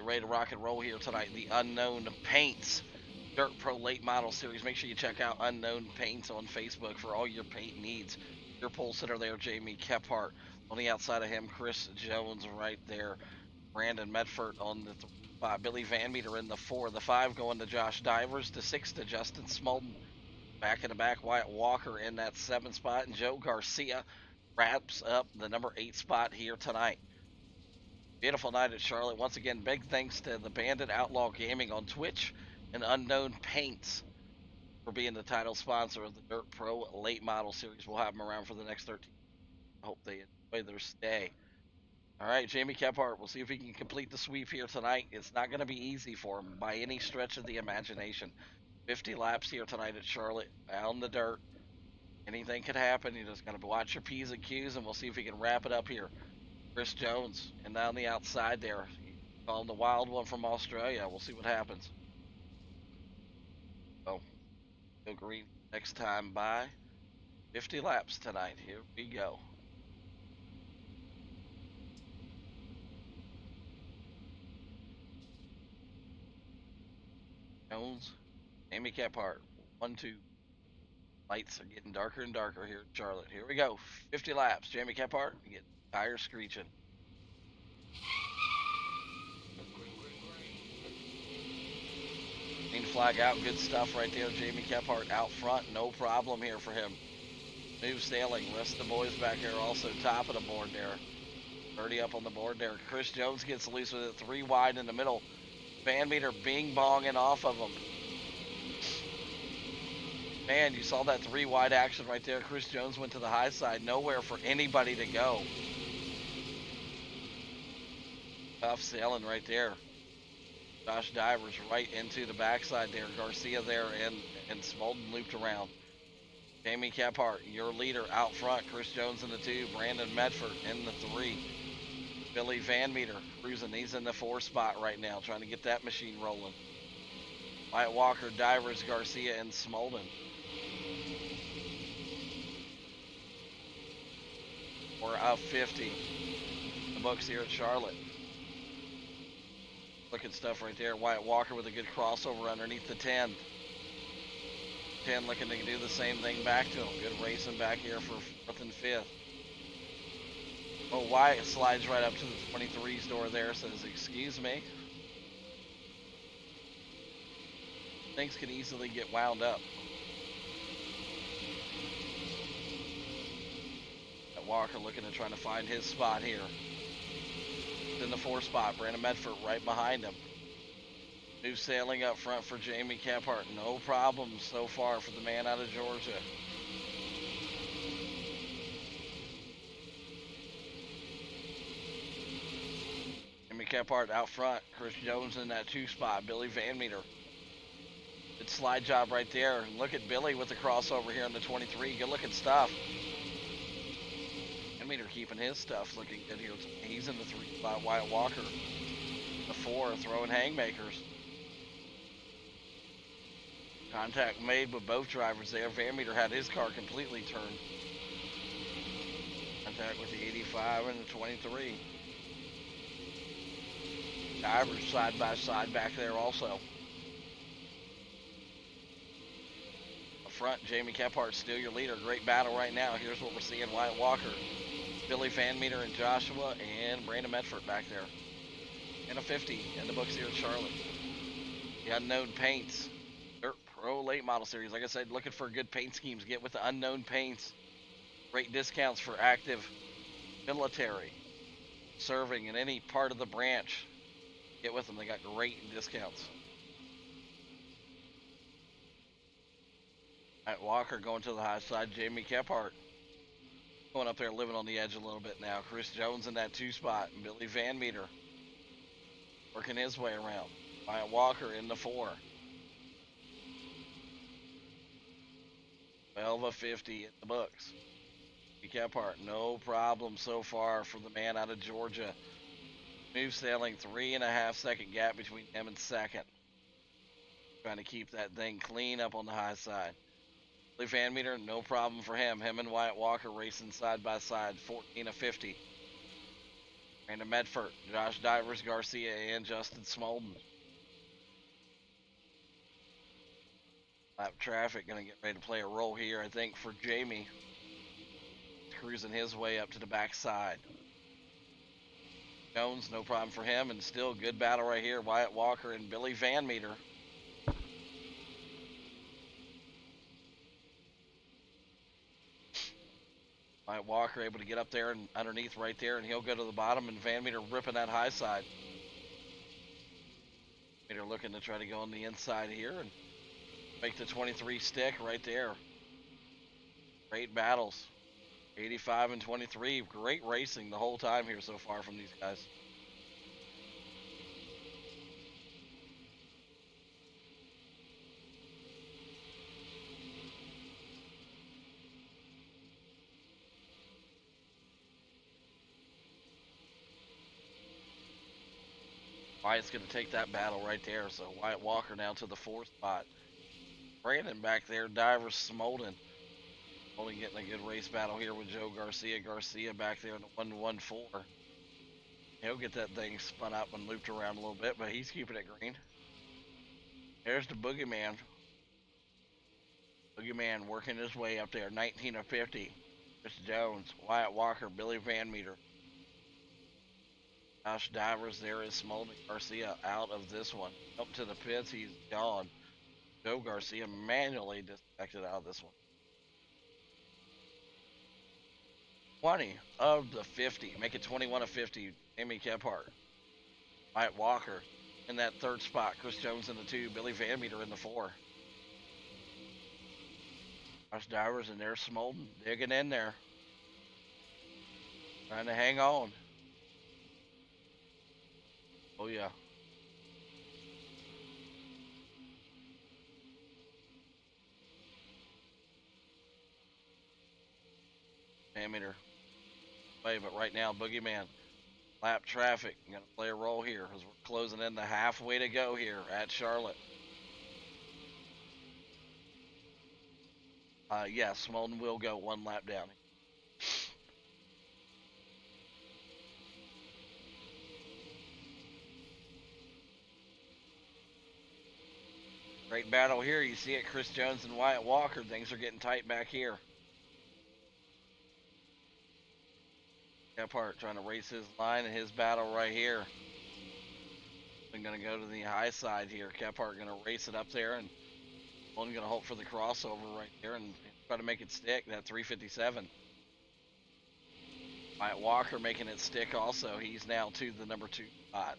ready to rock and roll here tonight. The Unknown Paints Dirt Pro Late Model Series. Make sure you check out Unknown Paints on Facebook for all your paint needs. Your pole sitter there, Jamie Kephart. On the outside of him, Chris Jones right there. Brandon Medford on the 5. Billy Van Meter in the 4. The 5 going to Josh Divers. The 6 to Justin Smolden. Back in the back, Wyatt Walker in that 7 spot. And Joe Garcia wraps up the number 8 spot here tonight. Beautiful night at Charlotte. Once again, big thanks to the Bandit Outlaw Gaming on Twitch and Unknown Paints for being the title sponsor of the Dirt Pro Late Model Series. We'll have them around for the next 13. I hope they enjoy their stay. All right, Jamie Kephart, we'll see if he can complete the sweep here tonight. It's not going to be easy for him by any stretch of the imagination. 50 laps here tonight at Charlotte, down the dirt. Anything could happen. You just got to watch your P's and Q's, and we'll see if he can wrap it up here. Chris Jones, and down the outside there. Call him the wild one from Australia. We'll see what happens. Oh, go green next time by. 50 laps tonight. Here we go. Jones, Amy Kephart. 1-2. Lights are getting darker and darker here in Charlotte. Here we go. 50 laps. Jamie Kephart, get tires screeching. Green flag out. Good stuff right there. Jamie Kephart out front. No problem here for him. Smooth sailing. Rest of the boys back here also top of the board there. 30 up on the board there. Chris Jones gets loose with it. 3 wide in the middle. Van Meter bing bonging off of him. Man, you saw that 3 wide action right there. Chris Jones went to the high side. Nowhere for anybody to go. Tough sailing right there. Josh Divers right into the backside there. Garcia there and Smolden looped around. Jamie Kephart, your leader out front. Chris Jones in the 2. Brandon Medford in the 3. Billy Van Meter cruising. He's in the 4 spot right now, trying to get that machine rolling. Wyatt Walker, Divers, Garcia, and Smolden. We're up 50. The books here at Charlotte. Looking stuff right there. Wyatt Walker with a good crossover underneath the 10. 10 looking to do the same thing back to him. Good racing back here for 4th and 5th. Oh, Wyatt slides right up to the 23's door there. Says, excuse me. Things can easily get wound up. Walker looking to try to find his spot here. In the 4 spot, Brandon Medford right behind him. New sailing up front for Jamie Kephart. No problem so far for the man out of Georgia. Jamie Kephart out front. Chris Jones in that 2 spot. Billy Van Meter. Good slide job right there. And look at Billy with the crossover here in the 23. Good looking stuff. Meter keeping his stuff looking good here. He's in the 3 spot. Wyatt Walker. The 4 throwing haymakers. Contact made with both drivers there. Van Meter had his car completely turned. Contact with the 85 and the 23. Divers side by side back there also. Up front, Jamie Kephart still your leader. Great battle right now. Here's what we're seeing. Wyatt Walker, Billy Van Meter and Joshua, and Brandon Medford back there. And a 50 in the books here in Charlotte. The Unknown Paints Dirt Pro Late Model Series. Like I said, looking for good paint schemes. Get with the Unknown Paints. Great discounts for active military serving in any part of the branch. Get with them. They got great discounts. All right, Walker going to the high side. Jamie Kephart going up there, living on the edge a little bit now. Chris Jones in that 2 spot. And Billy Van Meter working his way around. Wyatt Walker in the 4. 12:50 in the books. Kephart, no problem so far for the man out of Georgia. Smooth sailing, 3.5 second gap between him and second. Trying to keep that thing clean up on the high side. Billy Van Meter, no problem for him. Him and Wyatt Walker racing side by side, 14:50. Brandon Medford, Josh Divers, Garcia, and Justin Smolden. Lap traffic going to get ready to play a role here, I think, for Jamie. Cruising his way up to the backside. Jones, no problem for him, and still good battle right here. Wyatt Walker and Billy Van Meter. Wyatt Walker able to get up there and underneath right there, and he'll go to the bottom, and Van Meter ripping that high side. Meter looking to try to go on the inside here and make the 23 stick right there. Great battles. 85 and 23. Great racing the whole time here so far from these guys. Wyatt's going to take that battle right there. So Wyatt Walker now to the 4th spot. Brandon back there, Divers Smolden. Only getting a good race battle here with Joe Garcia. Garcia back there in the 114. He'll get that thing spun up and looped around a little bit, but he's keeping it green. There's the Boogeyman. Boogeyman working his way up there. 19 of 50. Chris Jones, Wyatt Walker, Billy Van Meter. Josh Divers, there is Smolden. Garcia out of this one. Up to the pits, he's gone. Joe Garcia manually disconnected out of this one. 20 of the 50. Make it 21 of 50. Amy Kephart. Wyatt Walker in that 3rd spot. Chris Jones in the 2. Billy Van Meter in the 4. Josh Divers and there's Smolden digging in there. Trying to hang on. Oh, yeah. Van Meter. But right now, Boogeyman. Lap traffic. Going to play a role here as we're closing in the halfway to go here at Charlotte. Yes, Smolden will go 1 lap down. Great battle here. You see it, Chris Jones and Wyatt Walker. Things are getting tight back here. Kephart trying to race his line and his battle right here. I'm going to go to the high side here. Kephart going to race it up there, and one going to hope for the crossover right there and try to make it stick. That 357. Wyatt Walker making it stick also. He's now to the number 2 spot.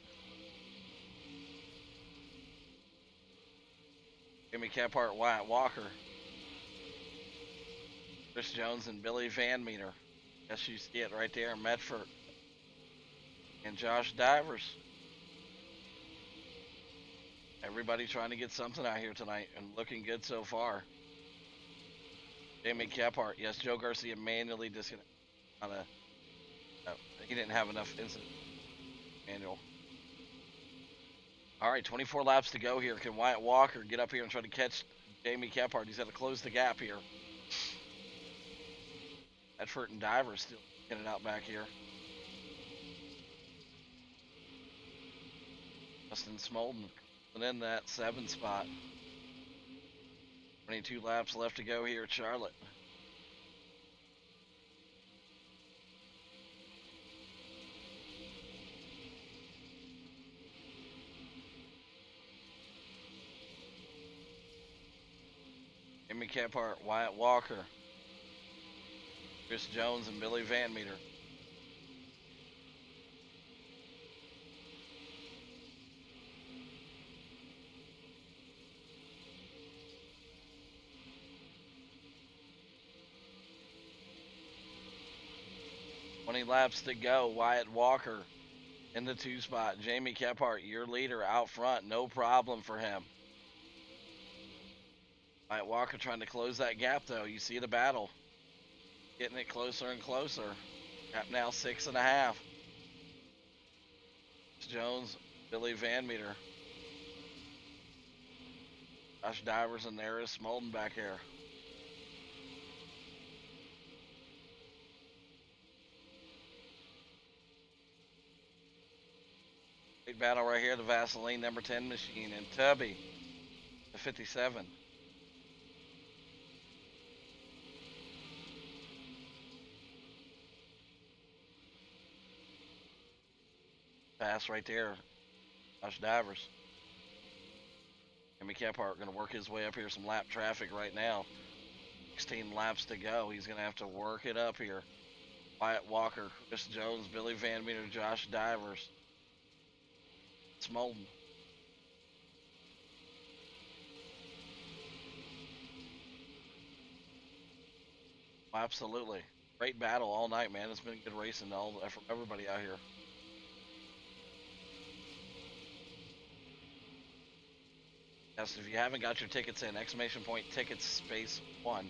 Jimmy Kephart, Wyatt Walker. Chris Jones and Billy Van Meter. Yes, you see it right there. Medford and Josh Divers. Everybody trying to get something out here tonight and looking good so far. Jamie Kephart. Yes, Joe Garcia manually disconnected. He didn't have enough incident manual. All right, 24 laps to go here. Can Wyatt Walker get up here and try to catch Jamie Kephart? He's got to close the gap here. Medford and Divers still getting it out back here. Justin Smolden in that 7th spot. 22 laps left to go here at Charlotte. Jimmy Kephart, Wyatt Walker, Chris Jones, and Billy Van Meter. Laps to go. Wyatt Walker in the 2 spot. Jamie Kephart, your leader out front. No problem for him. Wyatt Walker trying to close that gap though. You see the battle. Getting it closer and closer. Gap now 6.5. Jones, Billy Van Meter. Josh Divers, and there is Smolden back here. Great battle right here. The Vaseline number 10 machine and Tubby, the 57. Pass right there. Josh Divers. Jimmy Kephart going to work his way up here. Some lap traffic right now. 16 laps to go. He's going to have to work it up here. Wyatt Walker, Chris Jones, Billy Van Meter, Josh Divers. Smolden. Absolutely. Great battle all night, man. It's been good racing from everybody out here. Yes, if you haven't got your tickets in, exclamation point tickets space 1.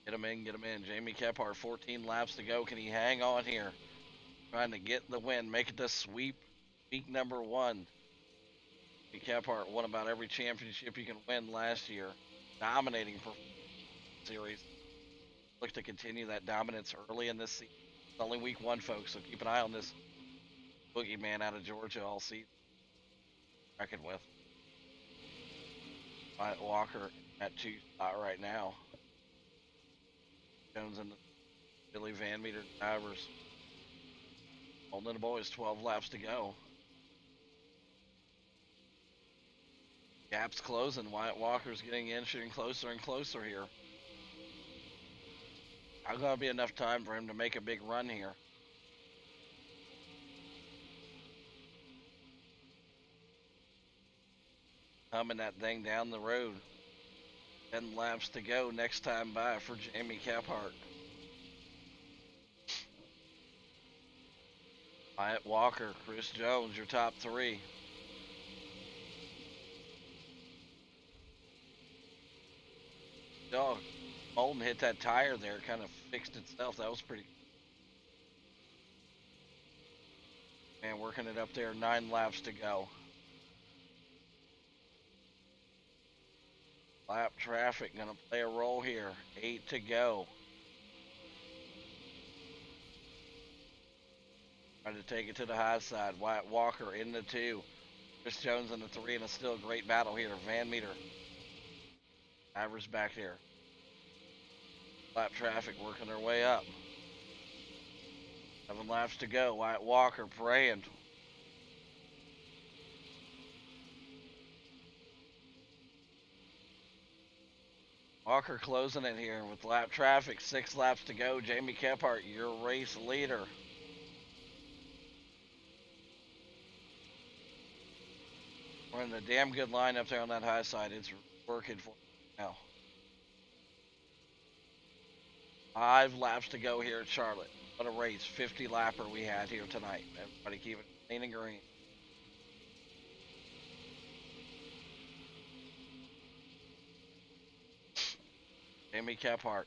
Get them in, get them in. Jamie Kephart, 14 laps to go. Can he hang on here? Trying to get the win, make it the sweep week number 1. Jamie Kephart won about every championship you can win last year. Dominating series. Look to continue that dominance early in this season. It's only week 1, folks, so keep an eye on this boogeyman out of Georgia all season. Reckon with. Wyatt Walker at 2 spot right now. Jones and Billy Van Meter Divers. Holding the boys, 12 laps to go. Gap's closing. Wyatt Walker's getting in, shooting closer and closer here. Not gonna be enough time for him to make a big run here. Humming that thing down the road. 10 laps to go. Next time by for Jamie Kephart. Wyatt Walker, Chris Jones, your top 3. Dog, Molden hit that tire there, kind of fixed itself. That was pretty. Man, working it up there. 9 laps to go. Lap traffic gonna play a role here. 8 to go. Trying to take it to the high side. Wyatt Walker in the 2. Chris Jones in the 3, and it's still a great battle here. Van Meter. Average back there. Lap traffic working their way up. 7 laps to go. Wyatt Walker praying. Walker closing it here with lap traffic. 6 laps to go. Jamie Kephart, your race leader. We're in a damn good line up there on that high side. It's working for now. 5 laps to go here at Charlotte. What a race. 50 lapper we had here tonight. Everybody keep it clean and green. Jamie Kephart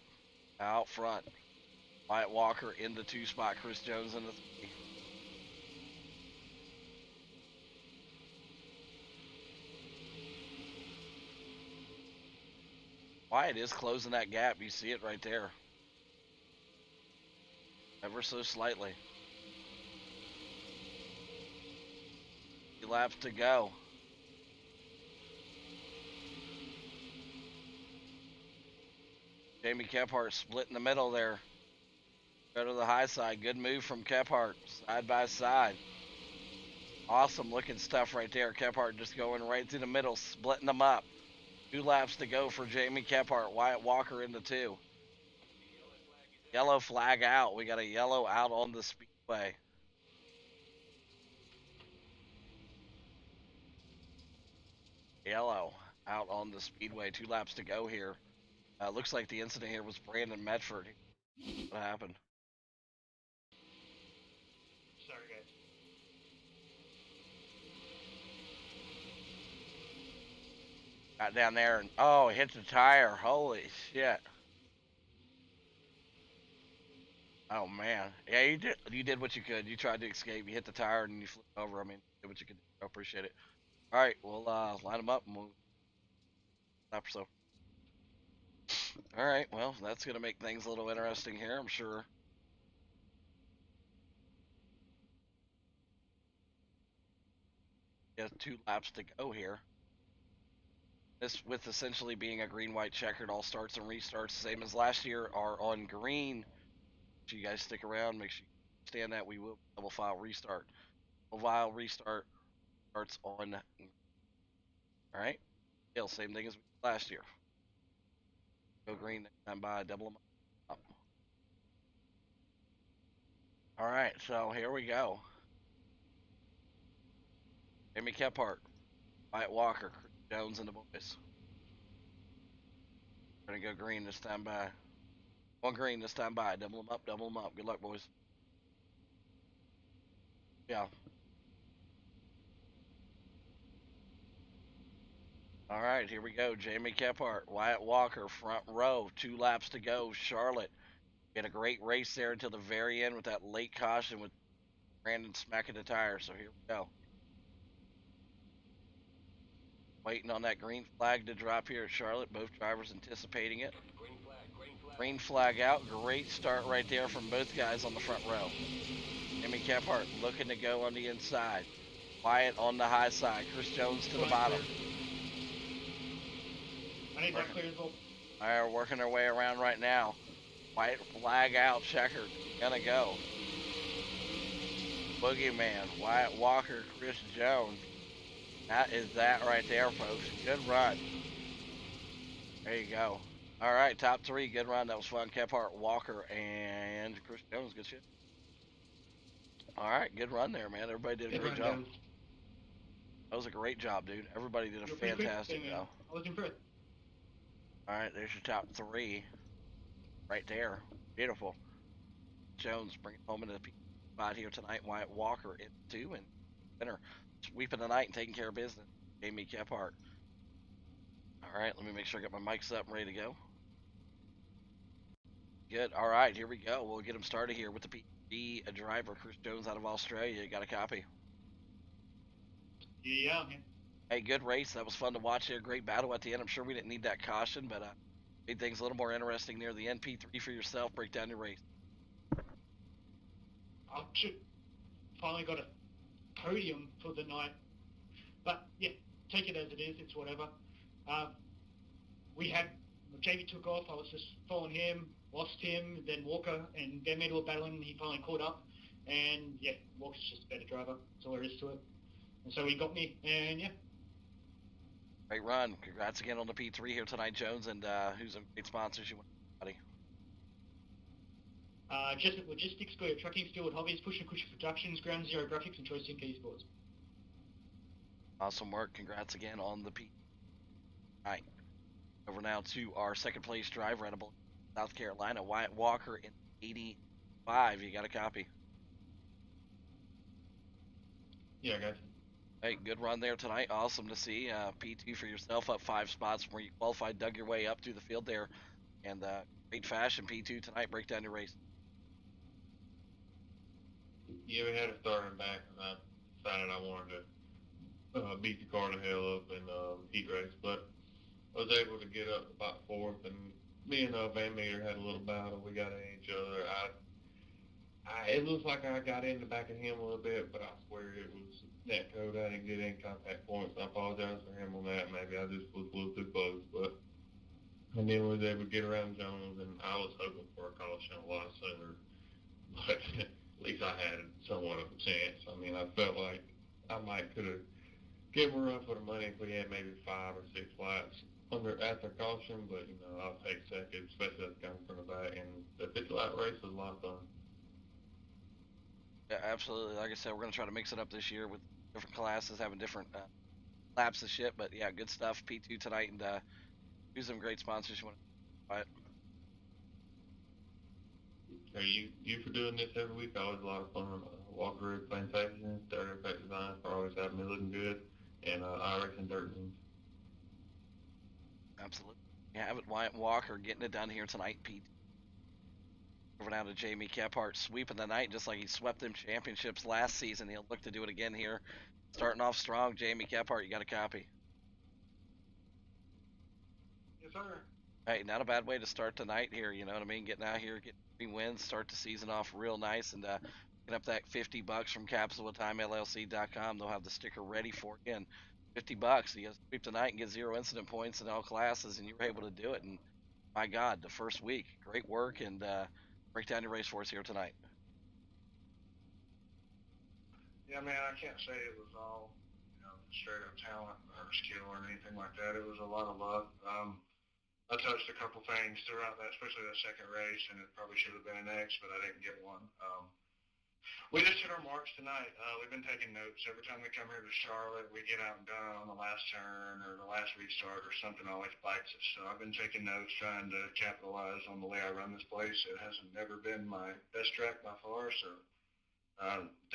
out front. Wyatt Walker in the 2 spot. Chris Jones in the 3. Wyatt is closing that gap. You see it right there. Ever so slightly. 3 laps to go. Jamie Kephart split in the middle there. Go to the high side. Good move from Kephart. Side by side. Awesome looking stuff right there. Kephart just going right through the middle, splitting them up. 2 laps to go for Jamie Kephart. Wyatt Walker in the 2. Yellow flag out. We got a yellow out on the speedway. Yellow out on the speedway. 2 laps to go here. Looks like the incident here was Brandon Medford. What happened? Sorry, guys. Got down there and oh, hit the tire. Holy shit. Oh man. Yeah, you did what you could. You tried to escape. You hit the tire and you flipped over. I mean, you did what you could do. I appreciate it. All right, we'll line them up and we'll stop. So, all right. Well, that's gonna make things a little interesting here. I'm sure. Has 2 laps to go here. This with essentially being a green-white checkered, all starts and restarts, same as last year, are on green. So you guys stick around. Make sure you understand that we will double file restart. Double file restart starts on. All right. Still same thing as we did last year. Go green next time by. Double them up. All right. So here we go. Jamie Kephart, Wyatt Walker, Chris Jones, and the boys. We're gonna go green this time by. On green this time by. Double them up. Double them up. Good luck, boys. Yeah. All right, here we go. Jamie Kephart, Wyatt Walker, front row, 2 laps to go. Charlotte, we had a great race there until the very end with that late caution with Brandon smacking the tire. So here we go. Waiting on that green flag to drop here at Charlotte. Both drivers anticipating it. Green flag out. Great start right there from both guys on the front row. Jamie Kephart looking to go on the inside. Wyatt on the high side. Chris Jones to the bottom. I need that clear as well. All right, we're working our way around right now. White flag out, checkered. Gonna go. Boogeyman, Wyatt Walker, Chris Jones. That is that right there, folks. Good run. There you go. All right, top 3. Good run. That was fun. Kephart, Walker, and Chris Jones. Good shit. All right, good run there, man. Everybody did a great job. That was a great job, dude. Everybody did a fantastic job. I was impressed. All right, there's your top 3 right there. Beautiful. Jones bringing home into the spot here tonight. Wyatt Walker in 2 and winner sweeping the night and taking care of business. Jamie Kephart. All right, let me make sure I got my mics up and ready to go. Good. All right, here we go. We'll get him started here with the P driver, Chris Jones out of Australia. You got a copy? Yeah, man. Hey, good race. That was fun to watch here. Great battle at the end. I'm sure we didn't need that caution, but made things a little more interesting near the end. P3 for yourself. Break down your race. I should finally got a podium for the night. But yeah, take it as it is. It's whatever. We had Jamie took off. I was just following him, lost him. Then Walker and them were battling. He finally caught up, and yeah, Walker's just a better driver. That's all there is to it. And so he got me, and yeah. Great run. Congrats again on the P3 here tonight, Jones. And who's some great sponsors you want, buddy? Just Logistics, Go Trucking, Steel Hobbies, Push and Cushion Productions, Ground Zero Graphics, and Choice Sync Esports. Awesome work. Congrats again on the P. All right. Over now to our second place driver out of South Carolina, Wyatt Walker in 85. You got a copy? Yeah, guys. Hey, good run there tonight. Awesome to see. P2 for yourself, up 5 spots from where you qualified, dug your way up through the field there, and great fashion. P2 tonight. Break down your race. Yeah, we had a starter back, and I decided I wanted to beat the car to hell up in heat race, but I was able to get up about 4th, and me and Van Meter had a little battle. We got at each other. It looks like I got in the back of him a little bit, but I swear it was net code. I didn't get any contact points. I apologize for him on that. Maybe I just was a little too close, and then was able to get around Jones, and I was hoping for a caution a lot sooner, but at least I had somewhat of a chance. I mean, I felt like I might could have given a run for the money if we had maybe 5 or 6 laps after caution, but I'll take second, especially if coming from the back. And the 50-lap race was a lot of fun. Yeah, absolutely. Like I said, we're gonna try to mix it up this year with different classes, having different laps of shit. But yeah, good stuff. P2 tonight, and do some great sponsors. You want to buy it? Are you for doing this every week? Always a lot of fun. Walker Plantation, Third Effect Design for always having me looking good, and Irish and Dirt Jeans. Absolutely. You have it. Wyatt Walker getting it done here tonight. P2. Over now to Jamie Kephart, sweeping the night just like he swept them championships last season. He'll look to do it again here. Starting off strong, Jamie Kephart, you got a copy? Yes, sir. Hey, not a bad way to start the night here, you know what I mean? Getting out here, getting 3 wins, start the season off real nice, and Get up that $50 from CapsulaTimeLLC.com. They'll have the sticker ready for you. And $50, you sweep tonight and get 0 incident points in all classes, and you were able to do it. And my God, the first week, great work, and break down your race for us here tonight. Yeah, man, I can't say it was all, straight up talent or skill or anything like that. It was a lot of luck. I touched a couple things throughout that, especially that second race, and it probably should have been an X, but I didn't get one. We just hit our marks tonight. We've been taking notes. Every time we come here to Charlotte, we get out and done on the last turn or the last restart or something always bites us. So I've been taking notes, trying to capitalize on the way I run this place. It hasn't never been my best track by far, so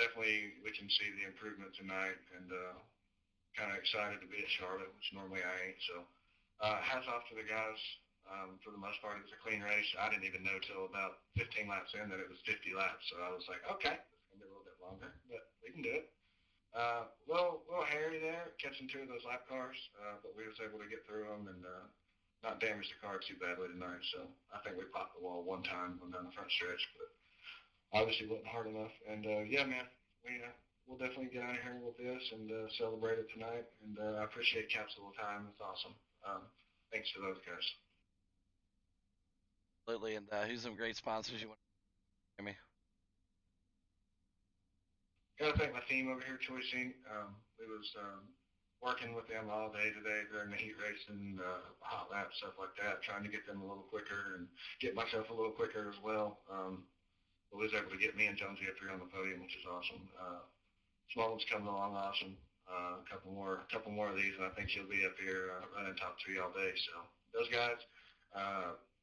definitely we can see the improvement tonight, and kind of excited to be at Charlotte, which normally I ain't. So hats off to the guys. For the most part, it was a clean race. I didn't even know till about 15 laps in that it was 50 laps. So I was like, okay, it's going to be a little bit longer, but we can do it. Little hairy there, catching two of those lap cars, but we was able to get through them and not damage the car too badly tonight. So I think we popped the wall one time going down the front stretch, but obviously wasn't hard enough. And yeah, man, we'll definitely get out of here with this and celebrate it tonight. And I appreciate Capsule Time. It's awesome. Thanks to those guys. Absolutely. And who's some great sponsors you want to hear me? Gotta thank my team over here, Choicing. We was working with them all day today during the heat race and hot lap, stuff like that, trying to get them a little quicker and get myself a little quicker as well. We was able to get me and Jonesy up here on the podium, which is awesome. Small one's coming along awesome. A couple more of these, and I think she'll be up here running top three all day. So those guys,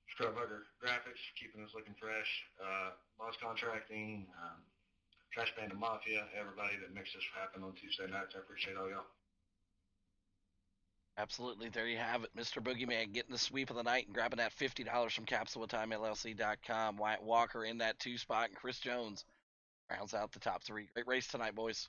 Scrub Hugger Graphics, keeping us looking fresh. Boss Contracting, Trash Panda Mafia, everybody that makes this happen on Tuesday nights. I appreciate all y'all. Absolutely. There you have it. Mr. Boogeyman getting the sweep of the night and grabbing that $50 from CapsulaTimeLLC.com. Wyatt Walker in that 2 spot, and Chris Jones rounds out the top 3. Great race tonight, boys.